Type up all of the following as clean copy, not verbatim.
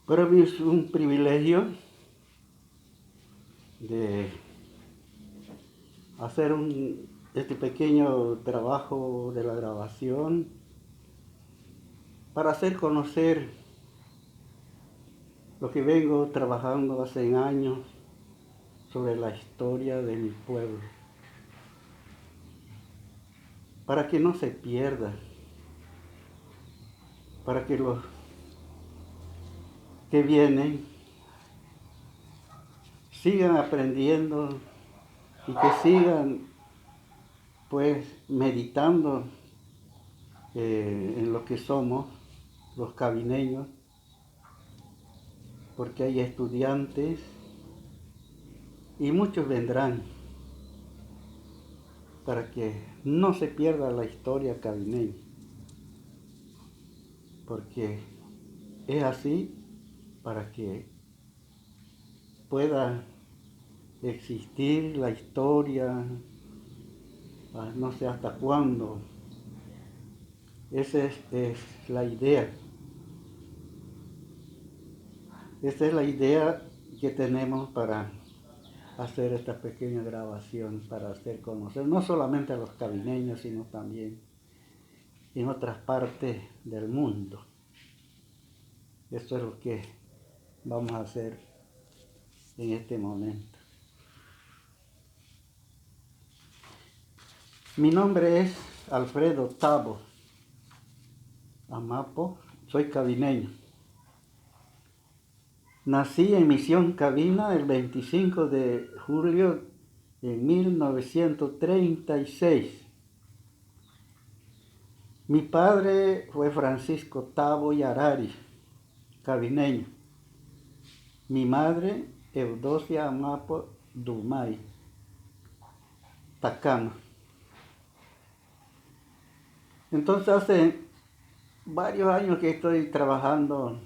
Para mí es un privilegio de hacer este pequeño trabajo de la grabación para hacer conocer lo que vengo trabajando hace años sobre la historia de mi pueblo, para que no se pierda, para que los que vienen sigan aprendiendo y que sigan pues meditando en lo que somos los cabineños, porque hay estudiantes y muchos vendrán para que no se pierda la historia cabineña, porque es así para que pueda existir la historia, no sé hasta cuándo. Esa es la idea. Esa es la idea que tenemos para hacer esta pequeña grabación, para hacer conocer no solamente a los cabineños, sino también en otras partes del mundo. Eso es lo que vamos a hacer en este momento. Mi nombre es Alfredo Tabo Amapo, soy cabineño. Nací en Misión Cabina el 25 de julio de 1936. Mi padre fue Francisco Tabo Yarari, cabineño. Mi madre, Eudosia Amapo Dumay, Tacana. Entonces hace varios años que estoy trabajando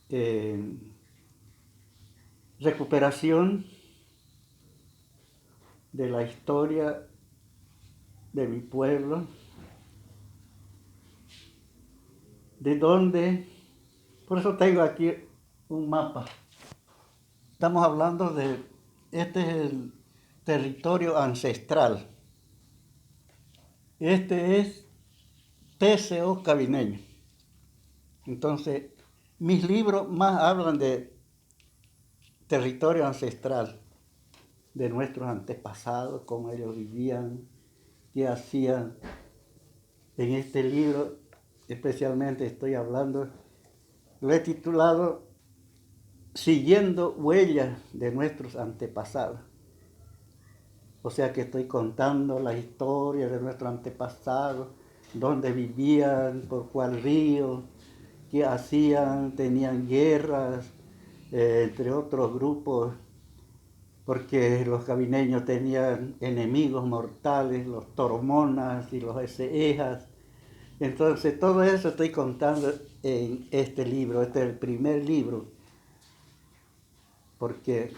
en recuperación de la historia de mi pueblo, de donde, por eso tengo aquí un mapa. Estamos hablando este es el territorio ancestral. Este es TCO cabineño. Entonces, mis libros más hablan de territorio ancestral, de nuestros antepasados, cómo ellos vivían, qué hacían. En este libro, especialmente estoy hablando, lo he titulado Siguiendo huellas de nuestros antepasados. O sea que estoy contando la historia de nuestros antepasados, dónde vivían, por cuál río, qué hacían, tenían guerras, entre otros grupos, porque los cabineños tenían enemigos mortales, los toromonas y los esejas. Entonces todo eso estoy contando en este libro, este es el primer libro, porque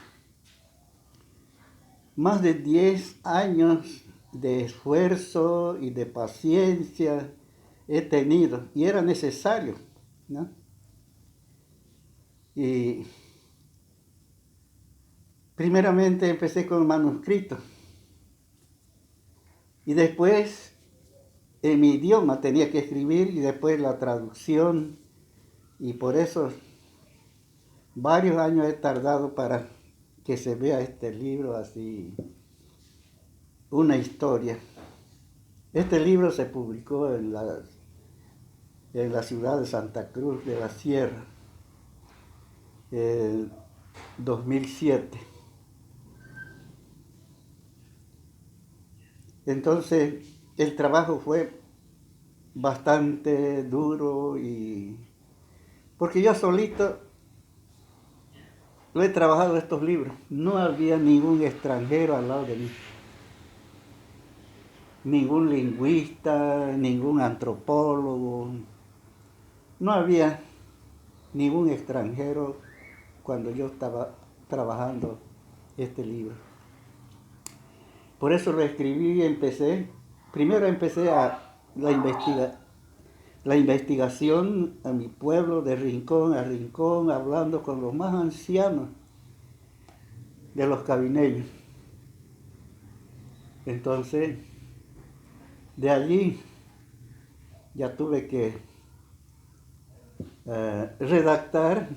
más de 10 años de esfuerzo y de paciencia he tenido, y era necesario, ¿no? Y primeramente empecé con manuscritos, y después en mi idioma tenía que escribir, y después la traducción, y por eso varios años he tardado para que se vea este libro así, una historia. Este libro se publicó en la ciudad de Santa Cruz de la Sierra, en 2007. Entonces, el trabajo fue bastante duro porque yo solito lo he trabajado estos libros. No había ningún extranjero al lado de mí, ningún lingüista, ningún antropólogo. No había ningún extranjero cuando yo estaba trabajando este libro. Por eso lo escribí y primero empecé a la investigación. la investigación a mi pueblo de rincón a rincón, hablando con los más ancianos de los cabineños. Entonces, de allí ya tuve que redactar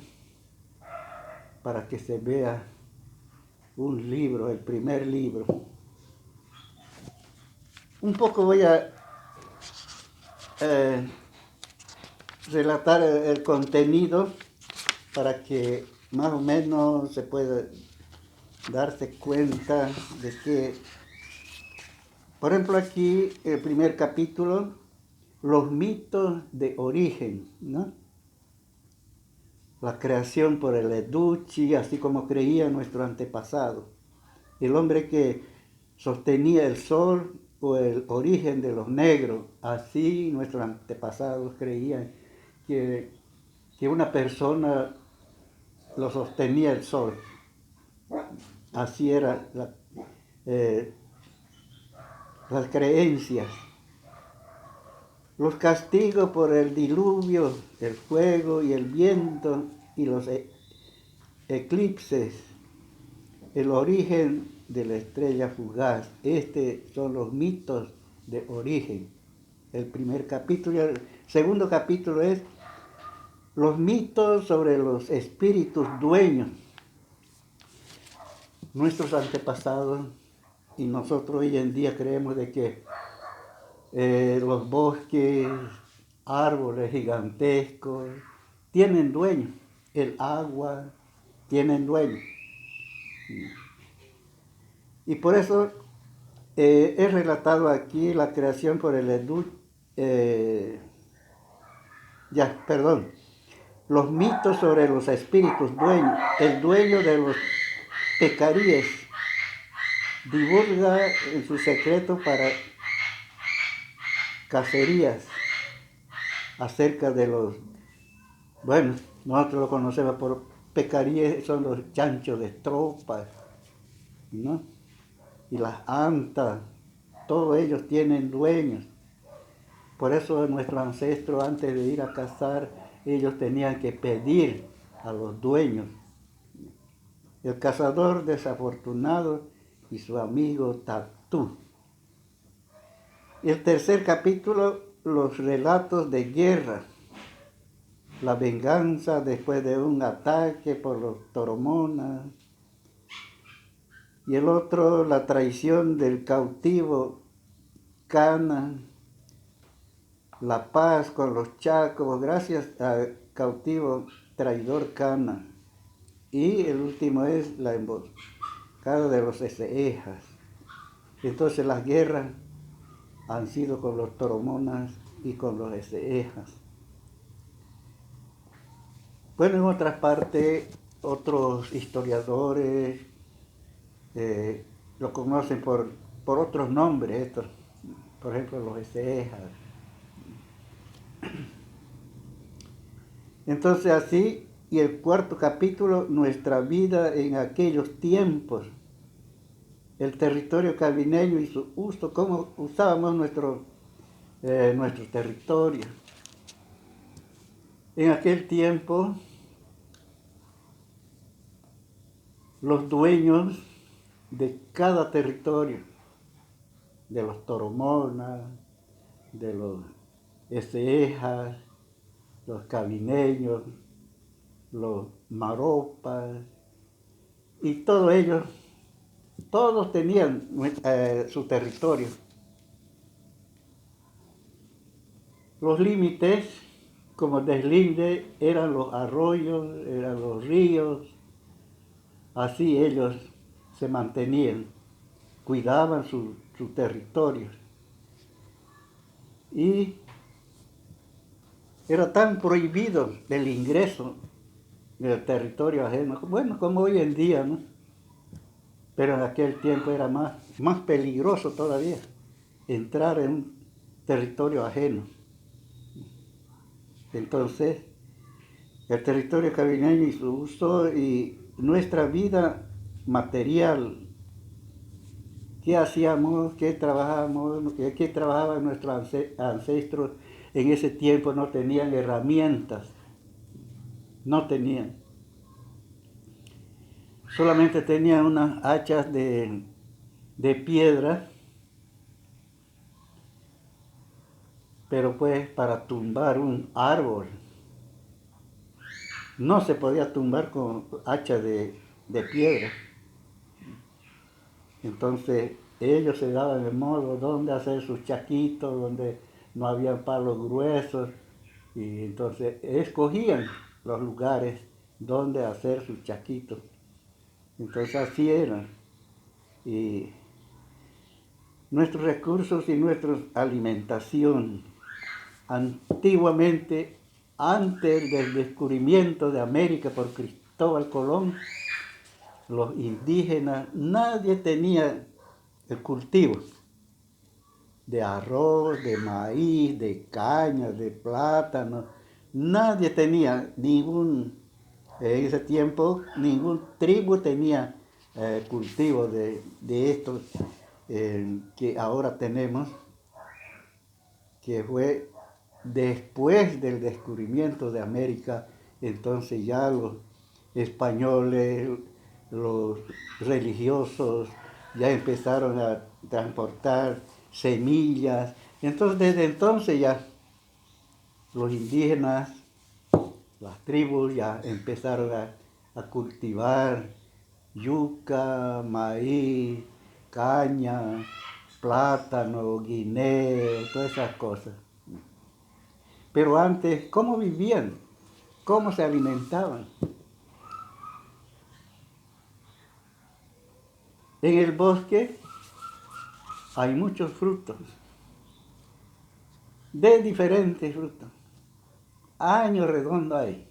para que se vea un libro, el primer libro. Un poco voy a relatar el contenido para que más o menos se pueda darse cuenta de que, por ejemplo, aquí el primer capítulo, los mitos de origen, ¿no? La creación por el Educhi, así como creía nuestro antepasado. El hombre que sostenía el sol o el origen de los negros, así nuestros antepasados creían que una persona lo sostenía el sol. Así eran las creencias. Los castigos por el diluvio, el fuego y el viento y los eclipses, el origen de la estrella fugaz. Estos son los mitos de origen. El primer capítulo. El segundo capítulo es los mitos sobre los espíritus dueños. Nuestros antepasados y nosotros hoy en día creemos de que los bosques, árboles gigantescos, tienen dueños. El agua tienen dueños. Y por eso he relatado aquí la creación por el los mitos sobre los espíritus dueños. El dueño de los pecaríes divulga en su secreto para cacerías acerca de los, bueno, nosotros lo conocemos por pecaríes, son los chanchos de tropas, ¿no? Y las antas, todos ellos tienen dueños. Por eso nuestros ancestros, antes de ir a cazar, ellos tenían que pedir a los dueños. El cazador desafortunado y su amigo Tatú. Y el tercer capítulo, los relatos de guerra, la venganza después de un ataque por los toromonas. Y el otro, la traición del cautivo Cana, la paz con los chacos, gracias al cautivo traidor Cana. Y el último es la emboscada de los Esejas. Entonces las guerras han sido con los toromonas y con los Esejas. Bueno, en otras partes, otros historiadores lo conocen por otros nombres, estos, por ejemplo, los Esejas. Entonces así, y el cuarto capítulo, nuestra vida en aquellos tiempos, el territorio cabineño y su uso, cómo usábamos nuestro territorio. En aquel tiempo, los dueños de cada territorio, de los toromonas, de los esejas, los cabineños, los maropas, y todos ellos, todos tenían su territorio. Los límites, como deslinde, eran los arroyos, eran los ríos, así ellos se mantenían, cuidaban su territorio. Y era tan prohibido el ingreso del territorio ajeno, bueno, como hoy en día, ¿no? Pero en aquel tiempo era más peligroso todavía entrar en un territorio ajeno. Entonces, el territorio cabineño y su uso y nuestra vida material, qué hacíamos, qué trabajábamos, qué trabajaban nuestros ancestros, en ese tiempo no tenían herramientas, no tenían. Solamente tenían unas hachas de piedra, pero pues para tumbar un árbol no se podía tumbar con hacha de piedra. Entonces ellos se daban el modo donde hacer sus chaquitos, donde no había palos gruesos, y entonces escogían los lugares donde hacer sus chaquitos. Entonces así eran. Y nuestros recursos y nuestra alimentación, antiguamente, antes del descubrimiento de América por Cristóbal Colón, los indígenas, nadie tenía el cultivo de arroz, de maíz, de caña, de plátano. Nadie tenía en ese tiempo, ningún tribu tenía cultivo de estos que ahora tenemos, que fue después del descubrimiento de América. Entonces ya los españoles, los religiosos, ya empezaron a transportar semillas. Entonces desde entonces ya los indígenas, las tribus ya empezaron a cultivar yuca, maíz, caña, plátano, guineo, todas esas cosas. Pero antes, ¿cómo vivían? ¿Cómo se alimentaban? En el bosque hay muchos frutos, de diferentes frutos. Año redondo hay.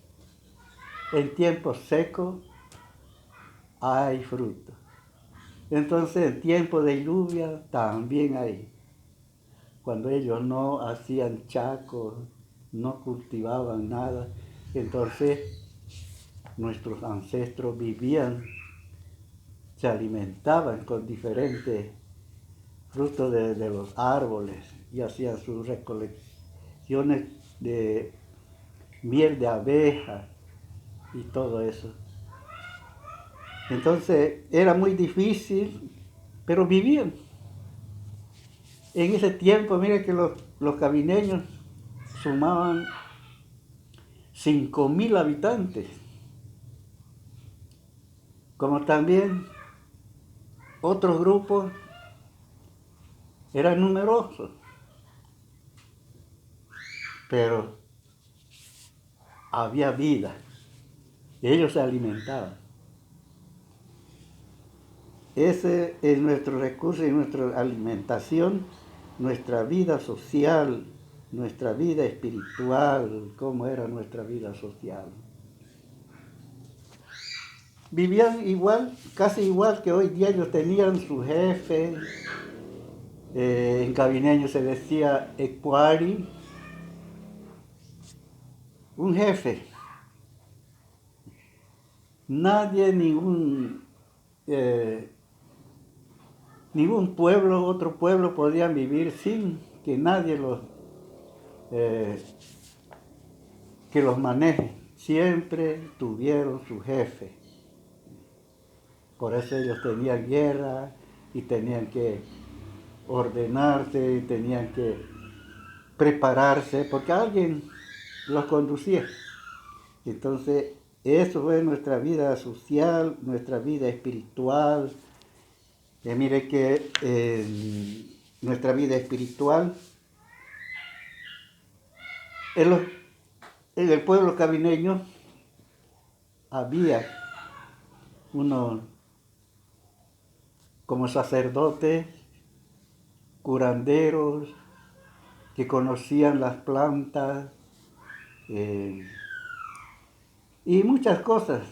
En tiempos secos hay frutos. Entonces en tiempo de lluvia también hay. Cuando ellos no hacían chacos, no cultivaban nada, entonces nuestros ancestros vivían, se alimentaban con diferentes frutos de los árboles y hacían sus recolecciones de miel de abeja y todo eso. Entonces era muy difícil, pero vivían. En ese tiempo, mire que los cabineños sumaban 5.000 habitantes, como también otros grupos eran numerosos, pero había vida, ellos se alimentaban. Ese es nuestro recurso y nuestra alimentación, nuestra vida social, nuestra vida espiritual, cómo era nuestra vida social. Vivían igual, casi igual que hoy día. Ellos tenían su jefe, en cabineño se decía ecuari, un jefe. Nadie, ningún pueblo, otro pueblo podían vivir sin que nadie que los maneje. Siempre tuvieron su jefe. Por eso ellos tenían guerra y tenían que ordenarse, tenían que prepararse, porque alguien los conducía. Entonces, eso fue nuestra vida social, nuestra vida espiritual. Mire que nuestra vida espiritual, en el pueblo cabineño había unos como sacerdotes, curanderos, que conocían las plantas y muchas cosas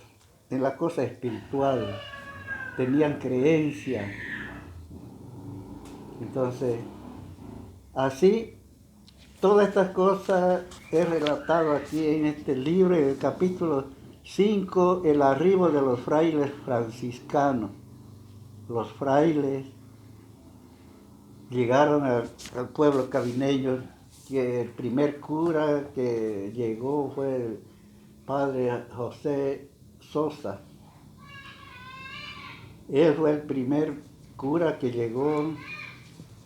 en la cosa espiritual, tenían creencia. Entonces, así, todas estas cosas he relatado aquí en este libro, en el capítulo 5, el arribo de los frailes franciscanos. Los frailes llegaron al pueblo cabineño, que el primer cura que llegó fue el padre José Sosa. Él fue el primer cura que llegó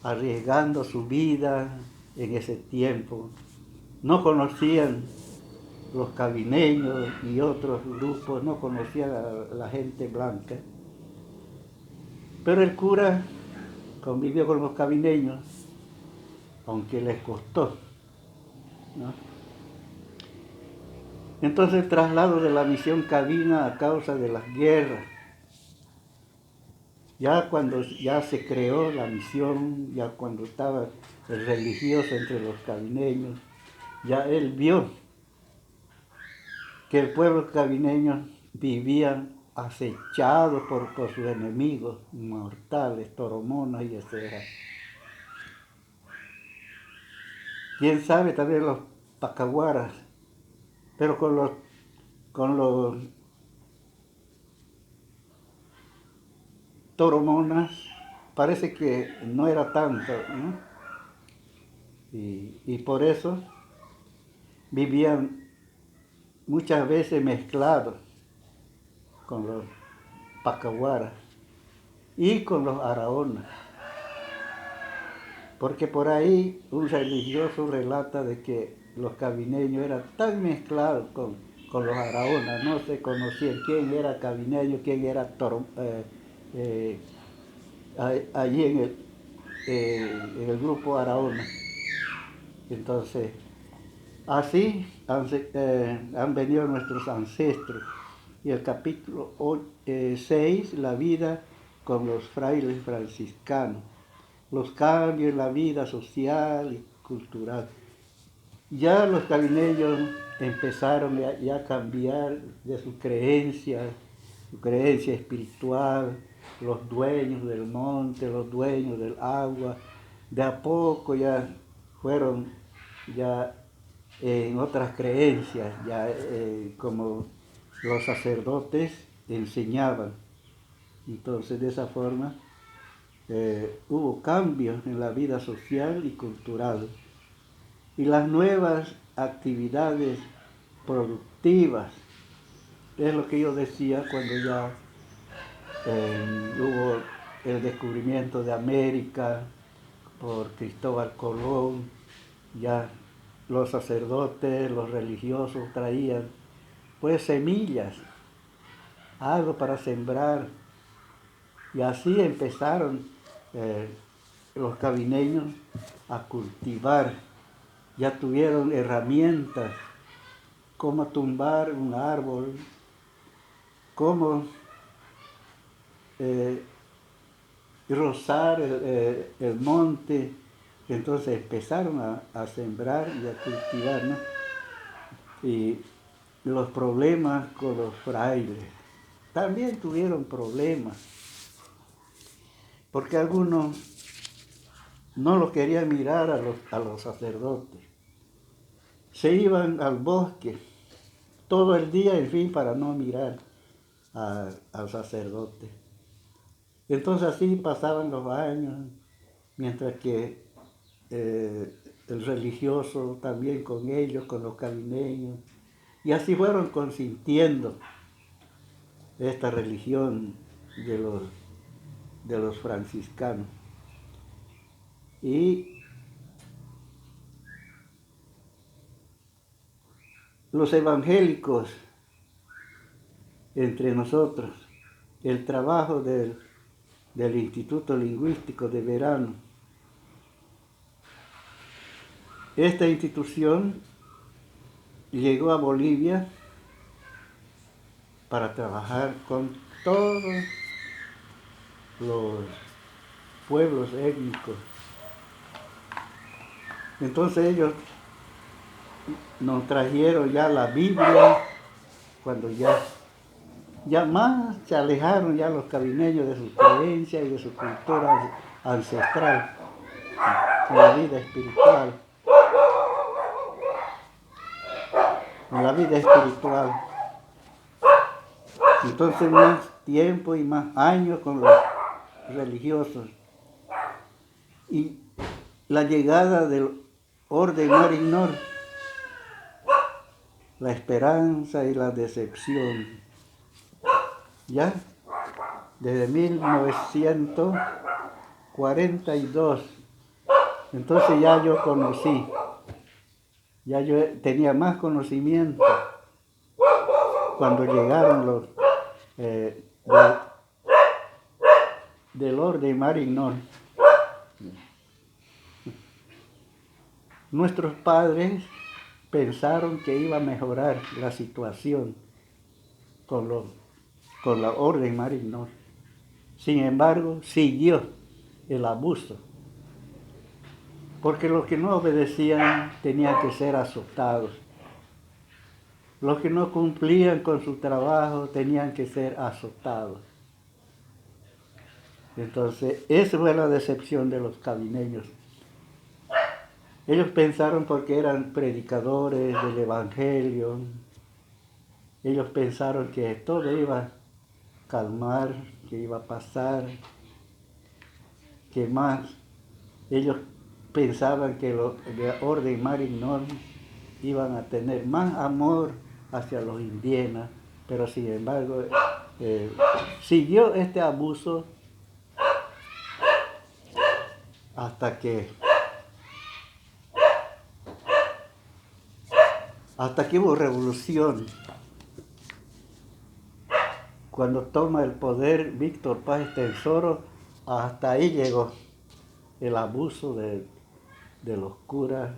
arriesgando su vida en ese tiempo. No conocían los cabineños y otros grupos, no conocían a la gente blanca. Pero el cura convivió con los cabineños, aunque les costó, ¿no? Entonces el traslado de la misión Cabina a causa de las guerras, ya cuando ya se creó la misión, ya cuando estaba el religioso entre los cabineños, ya él vio que el pueblo cabineño vivían acechados por sus enemigos mortales, toromonas y etcétera. Quién sabe también los pacahuaras, pero con los toromonas parece que no era tanto, ¿no? Y por eso vivían muchas veces mezclados con los pacahuaras y con los araonas. Porque por ahí un religioso relata de que los cabineños eran tan mezclados con los araonas, no se conocían quién era cabineño, quién era allí en el grupo araona. Entonces, así han venido nuestros ancestros. Y el capítulo 6, la vida con los frailes franciscanos, los cambios en la vida social y cultural. Ya los cabineños empezaron ya a cambiar de su creencia espiritual, los dueños del monte, los dueños del agua, de a poco ya fueron ya en otras creencias, ya como los sacerdotes enseñaban. Entonces de esa forma hubo cambios en la vida social y cultural. Y las nuevas actividades productivas, es lo que yo decía cuando ya hubo el descubrimiento de América por Cristóbal Colón, ya los sacerdotes, los religiosos traían pues semillas, algo para sembrar, y así empezaron los cabineños a cultivar, ya tuvieron herramientas, cómo tumbar un árbol, cómo rozar el monte. Entonces empezaron a sembrar y a cultivar, ¿no? Y los problemas con los frailes, también tuvieron problemas, porque algunos no los querían mirar a los sacerdotes. Se iban al bosque todo el día, en fin, para no mirar al sacerdote. Entonces así pasaban los años, mientras que el religioso también con ellos, con los cabineños, y así fueron consintiendo esta religión de los franciscanos. Y los evangélicos entre nosotros, el trabajo del Instituto Lingüístico de Verano. Esta institución llegó a Bolivia para trabajar con todos los pueblos étnicos. Entonces ellos nos trajeron ya la Biblia, cuando ya más se alejaron ya los cabineños de su creencia y de su cultura ancestral, en la vida espiritual. En la vida espiritual. Entonces más tiempo y más años con los religiosos. Y la llegada Orden Marignor, la esperanza y la decepción. Ya, desde 1942, entonces ya yo conocí, ya yo tenía más conocimiento cuando llegaron los del Orden Marignor. Nuestros padres pensaron que iba a mejorar la situación con la Orden Marignor. Sin embargo, siguió el abuso, porque los que no obedecían tenían que ser azotados. Los que no cumplían con su trabajo tenían que ser azotados. Entonces, esa fue la decepción de los cabineños. Ellos pensaron porque eran predicadores del Evangelio, ellos pensaron que todo iba a calmar, que iba a pasar, que más. Ellos pensaban que la Orden Marignor iban a tener más amor hacia los indígenas, pero sin embargo siguió este abuso hasta que hubo revolución. Cuando toma el poder Víctor Paz Estenssoro, hasta ahí llegó el abuso de los curas,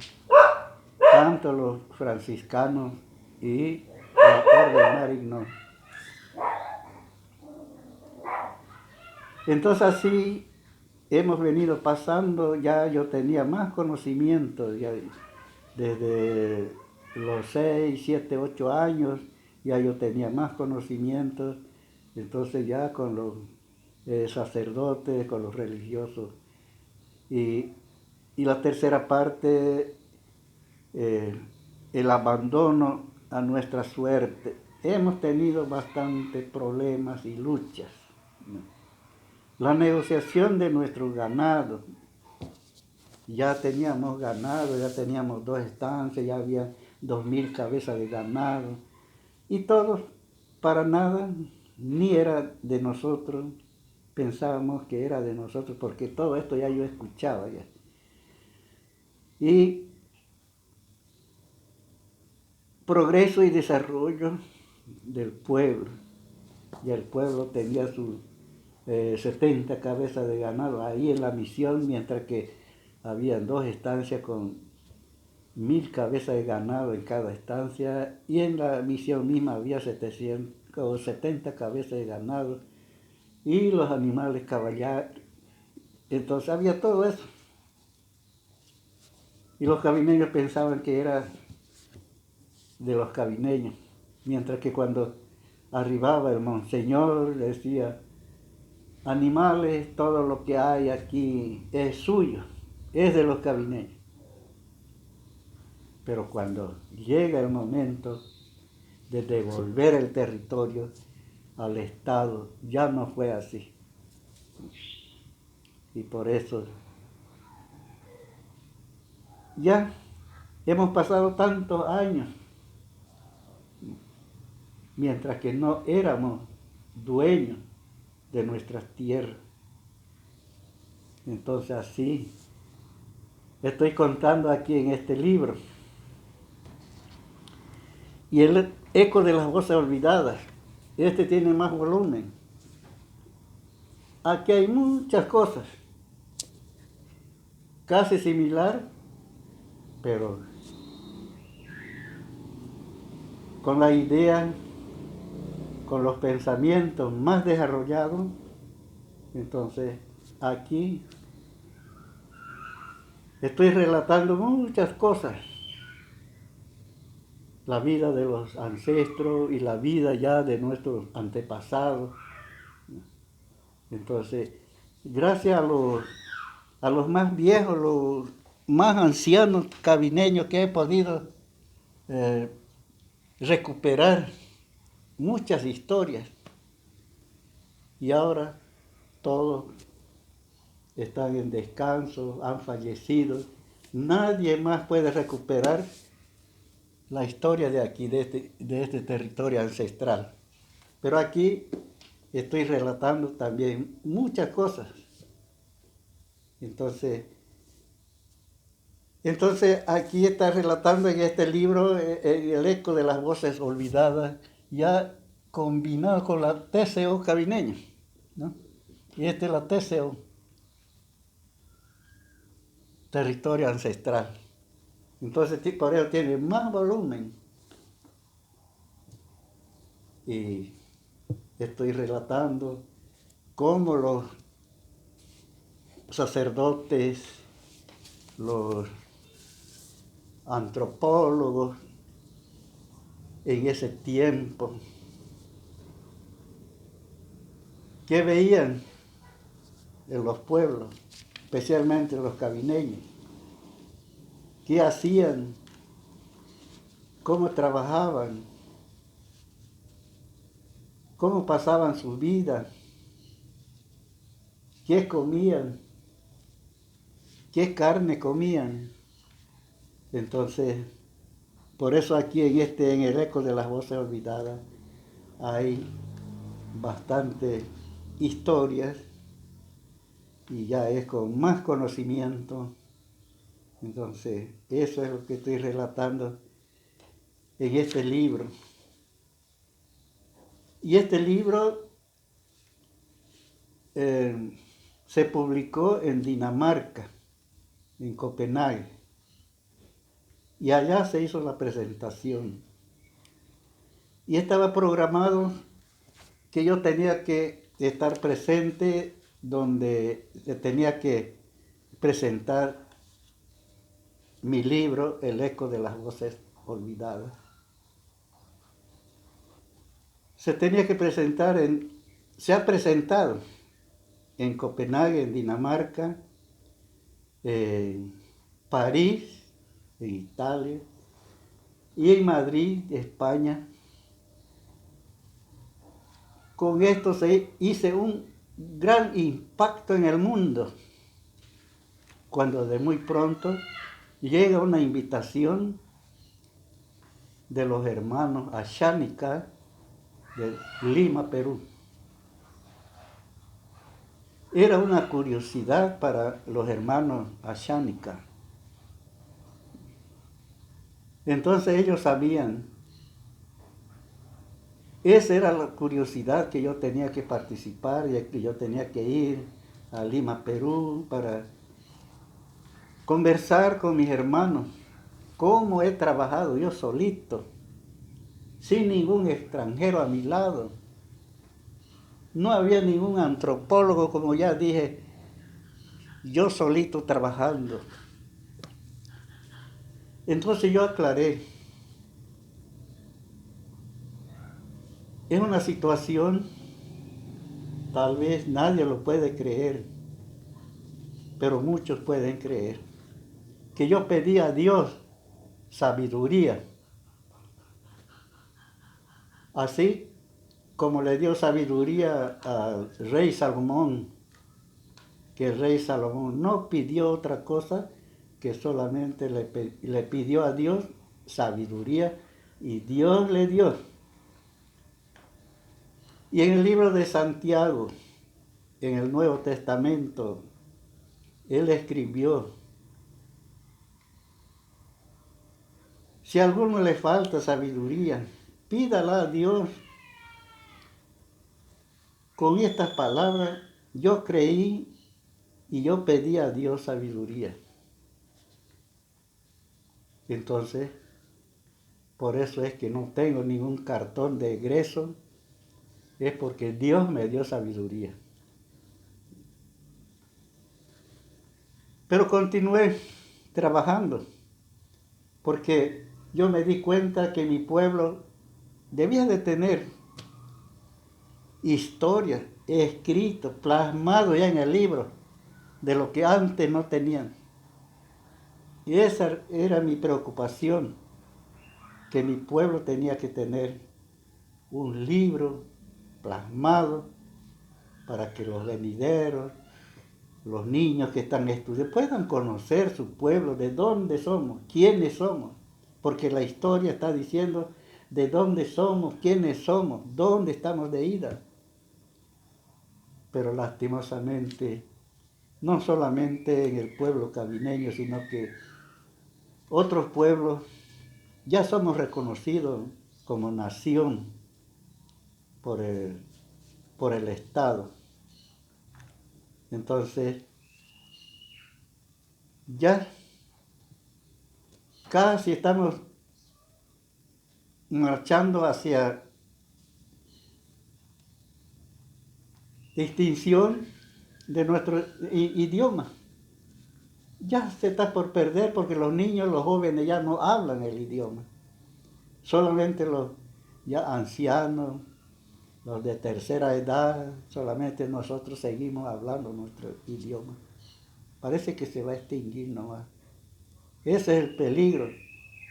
tanto los franciscanos y la Orden Marignor. Entonces así hemos venido pasando, ya yo tenía más conocimiento, ya desde los 6, 7, 8 años, ya yo tenía más conocimiento, entonces ya con los sacerdotes, con los religiosos. Y la tercera parte, el abandono a nuestra suerte. Hemos tenido bastantes problemas y luchas. La negociación de nuestro ganado. Ya teníamos ganado, ya teníamos 2 estancias, ya había 2,000 cabezas de ganado. Y todo, para nada, ni era de nosotros. Pensábamos que era de nosotros, porque todo esto ya yo escuchaba ya. Y progreso y desarrollo del pueblo. Y el pueblo tenía sus 70 cabezas de ganado ahí en la misión, mientras que había 2 estancias con 1,000 cabezas de ganado en cada estancia, y en la misión misma había 70 cabezas de ganado y los animales caballar. Entonces había todo eso. Y los cabineños pensaban que era de los cabineños, mientras que cuando arribaba el monseñor decía: animales, todo lo que hay aquí es suyo, es de los cabineños. Pero cuando llega el momento de devolver el territorio al Estado, ya no fue así. Y por eso ya hemos pasado tantos años, mientras que no éramos dueños de nuestras tierras. Entonces así estoy contando aquí en este libro. Y el eco de las voces olvidadas, este tiene más volumen. Aquí hay muchas cosas, casi similar, pero con la idea, con los pensamientos más desarrollados. Entonces aquí estoy relatando muchas cosas, la vida de los ancestros y la vida ya de nuestros antepasados. Entonces, gracias a los más viejos, los más ancianos cabineños, que he podido recuperar muchas historias. Y ahora todos están en descanso, han fallecido, Nadie más puede recuperar la historia de aquí, de este territorio ancestral. Pero aquí estoy relatando también muchas cosas. Entonces aquí está relatando en este libro el eco de las voces olvidadas, ya combinado con la TCO cabineña, ¿no? Y esta es la TCO, territorio ancestral. Entonces por eso tiene más volumen. Y estoy relatando cómo los sacerdotes, los antropólogos en ese tiempo, que veían en los pueblos, especialmente los cabineños, qué hacían, cómo trabajaban, cómo pasaban su vida, qué comían, qué carne comían. Entonces, por eso aquí en el eco de las voces olvidadas, hay bastantes historias y ya es con más conocimiento. Entonces, eso es lo que estoy relatando en este libro. Y este libro se publicó en Dinamarca, en Copenhague, y allá se hizo la presentación. Y estaba programado que yo tenía que estar presente donde tenía que presentar mi libro, El eco de las voces olvidadas. Se tenía que presentar se ha presentado en Copenhague, en Dinamarca, en París, en Italia, y en Madrid, España. Con esto hice un gran impacto en el mundo, cuando de muy pronto llega una invitación de los hermanos Ashánica de Lima, Perú. Era una curiosidad para los hermanos Ashánica. Entonces ellos sabían, esa era la curiosidad que yo tenía que participar y que yo tenía que ir a Lima, Perú, para conversar con mis hermanos, cómo he trabajado yo solito, sin ningún extranjero a mi lado. No había ningún antropólogo, como ya dije, yo solito trabajando. Entonces yo aclaré, es una situación, tal vez nadie lo puede creer, pero muchos pueden creer, que yo pedí a Dios sabiduría, así como le dio sabiduría al rey Salomón, que el rey Salomón no pidió otra cosa que solamente le pidió a Dios sabiduría y Dios le dio. Y en el libro de Santiago, en el Nuevo Testamento, él escribió, si a alguno le falta sabiduría, pídala a Dios. Con estas palabras yo creí y yo pedí a Dios sabiduría. Entonces, por eso es que no tengo ningún cartón de egreso, es porque Dios me dio sabiduría. Pero continué trabajando, porque yo me di cuenta que mi pueblo debía de tener historias escritas, plasmadas ya en el libro, de lo que antes no tenían. Y esa era mi preocupación, que mi pueblo tenía que tener un libro plasmado para que los venideros, los niños que están estudiando puedan conocer su pueblo, de dónde somos, quiénes somos, porque la historia está diciendo de dónde somos, quiénes somos, dónde estamos de ida. Pero lastimosamente, no solamente en el pueblo cabineño, sino que otros pueblos ya somos reconocidos como nación por el Estado. Entonces, ya casi estamos marchando hacia distinción de nuestro idioma. Ya se está por perder porque los niños, los jóvenes ya no hablan el idioma. Solamente los ya ancianos, los de tercera edad, solamente nosotros seguimos hablando nuestro idioma. Parece que se va a extinguir nomás. Ese es el peligro.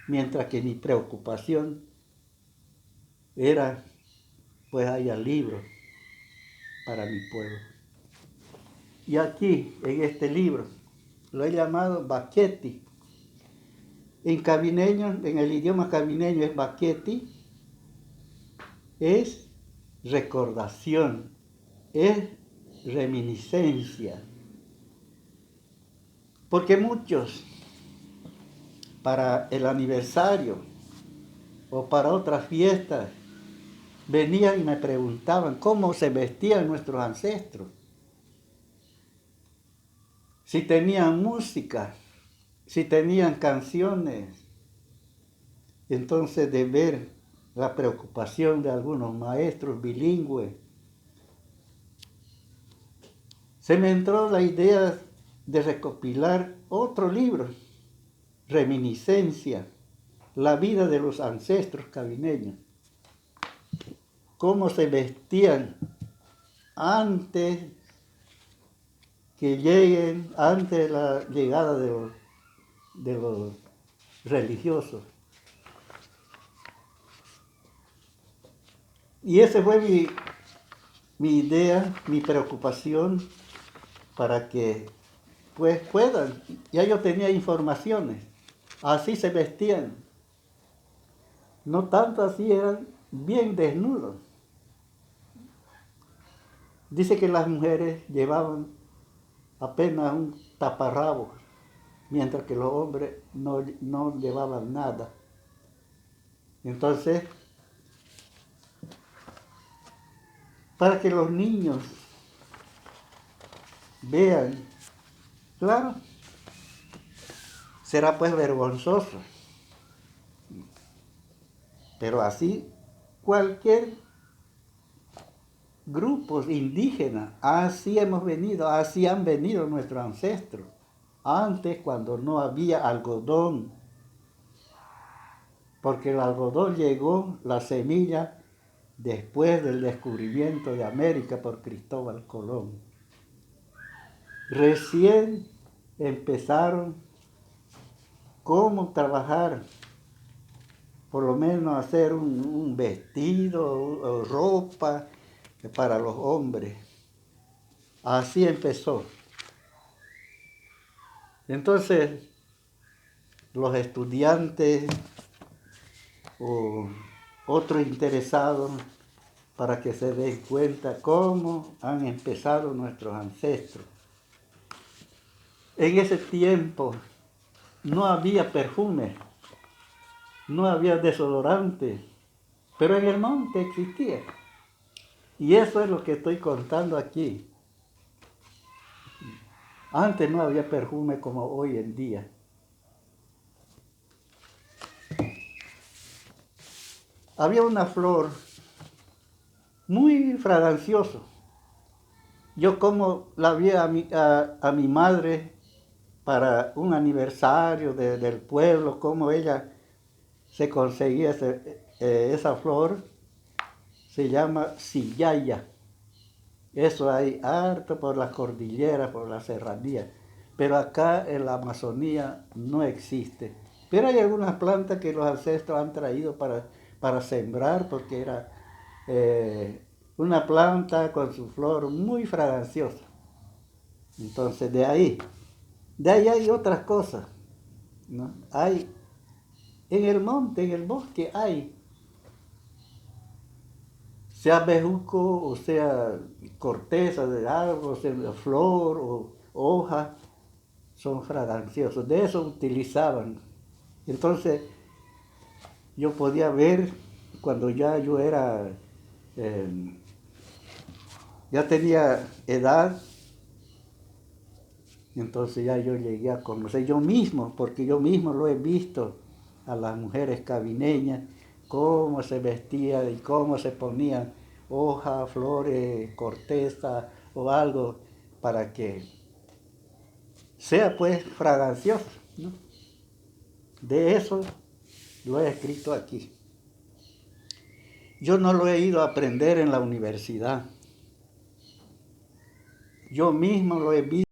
Mientras que mi preocupación era, pues haya libros para mi pueblo. Y aquí, en este libro, lo he llamado Baqueti. En cabineño, en el idioma cabineño es Baqueti, es recordación, es reminiscencia. Porque muchos, para el aniversario o para otras fiestas, venían y me preguntaban cómo se vestían nuestros ancestros, si tenían música, si tenían canciones. Entonces, de ver la preocupación de algunos maestros bilingües, se me entró la idea de recopilar otro libro, Reminiscencia, la vida de los ancestros cabineños, cómo se vestían antes que lleguen, antes de la llegada de los religiosos. Y esa fue mi idea, mi preocupación, para que pues puedan. Ya yo tenía informaciones, así se vestían. No tanto así, eran bien desnudos. Dice que las mujeres llevaban apenas un taparrabo, mientras que los hombres no llevaban nada. Entonces, para que los niños vean, claro, será pues vergonzoso, pero así cualquier grupo indígena, así hemos venido, así han venido nuestros ancestros. Antes, cuando no había algodón, porque el algodón llegó, la semilla, después del descubrimiento de América por Cristóbal Colón. Recién empezaron cómo trabajar, por lo menos hacer un vestido o ropa para los hombres. Así empezó. Entonces, los estudiantes o otros interesados, para que se den cuenta cómo han empezado nuestros ancestros. En ese tiempo no había perfume, no había desodorante, pero en el monte existía. Y eso es lo que estoy contando aquí. Antes no había perfume como hoy en día. Había una flor muy fraganciosa. Yo como la vi a mi madre para un aniversario del pueblo, como ella se conseguía esa flor, se llama cillaya. Eso hay harto por las cordilleras, por la serranía, pero acá en la Amazonía no existe. Pero hay algunas plantas que los ancestros han traído para sembrar, porque era una planta con su flor muy fraganciosa. Entonces de ahí hay otras cosas, ¿no? Hay, en el monte, en el bosque hay, sea bejuco o sea corteza de árbol, sea flor o hoja, son fraganciosos. De eso utilizaban. Entonces yo podía ver cuando ya yo era, eh, ya tenía edad, entonces ya yo llegué a conocer yo mismo, porque yo mismo lo he visto a las mujeres cabineñas, cómo se vestían y cómo se ponían hojas, flores, corteza o algo para que sea pues fragancioso, ¿no? De eso lo he escrito aquí. Yo no lo he ido a aprender en la universidad. Yo mismo lo he visto.